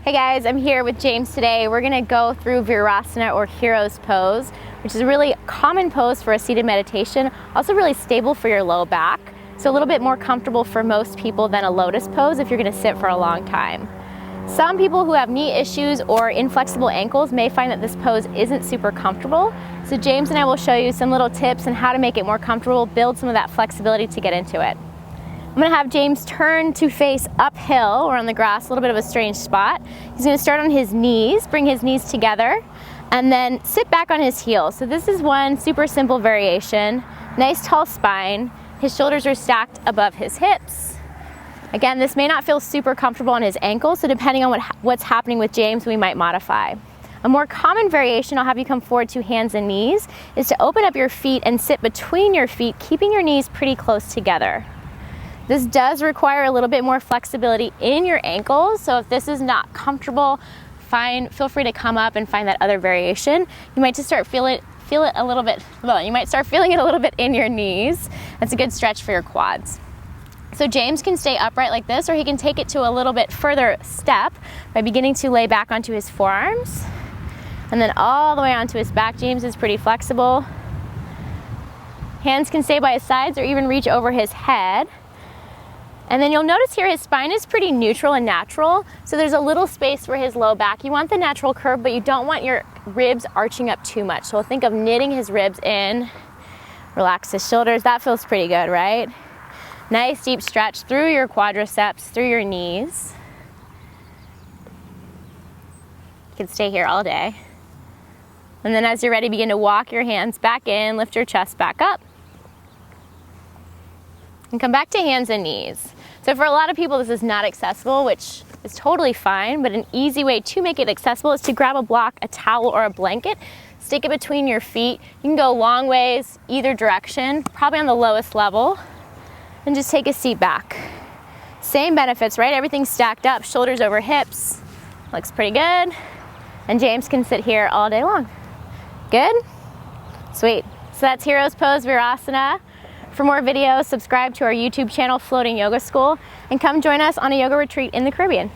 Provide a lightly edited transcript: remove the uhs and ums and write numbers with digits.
Hey guys, I'm here with James today. We're gonna go through Virasana or Hero's Pose, which is a really common pose for a seated meditation, also really stable for your low back. So a little bit more comfortable for most people than a lotus pose if you're gonna sit for a long time. Some people who have knee issues or inflexible ankles may find that this pose isn't super comfortable. So James and I will show you some little tips on how to make it more comfortable, build some of that flexibility to get into it. I'm gonna have James turn to face uphill or on the grass, a little bit of a strange spot. He's gonna start on his knees, bring his knees together, and then sit back on his heels. So this is one super simple variation. Nice tall spine. His shoulders are stacked above his hips. Again, this may not feel super comfortable on his ankles, so depending on what's happening with James, we might modify. A more common variation, I'll have you come forward to hands and knees, is to open up your feet and sit between your feet, keeping your knees pretty close together. This does require a little bit more flexibility in your ankles, so if this is not comfortable, feel free to come up and find that other variation. You might just start feeling it a little bit in your knees. That's a good stretch for your quads. So James can stay upright like this, or he can take it to a little bit further step by beginning to lay back onto his forearms, and then all the way onto his back. James is pretty flexible. Hands can stay by his sides or even reach over his head. And then you'll notice here his spine is pretty neutral and natural, so there's a little space for his low back. You want the natural curve, but you don't want your ribs arching up too much. So think of knitting his ribs in, relax his shoulders. That feels pretty good, right? Nice deep stretch through your quadriceps, through your knees. You can stay here all day. And then as you're ready, begin to walk your hands back in, lift your chest back up. And come back to hands and knees. So for a lot of people, this is not accessible, which is totally fine, but an easy way to make it accessible is to grab a block, a towel, or a blanket, stick it between your feet. You can go long ways, either direction, probably on the lowest level, and just take a seat back. Same benefits, right? Everything's stacked up, shoulders over hips. Looks pretty good. And James can sit here all day long. Good? Sweet. So that's Hero's Pose Virasana. For more videos, subscribe to our YouTube channel, Floating Yoga School, and come join us on a yoga retreat in the Caribbean.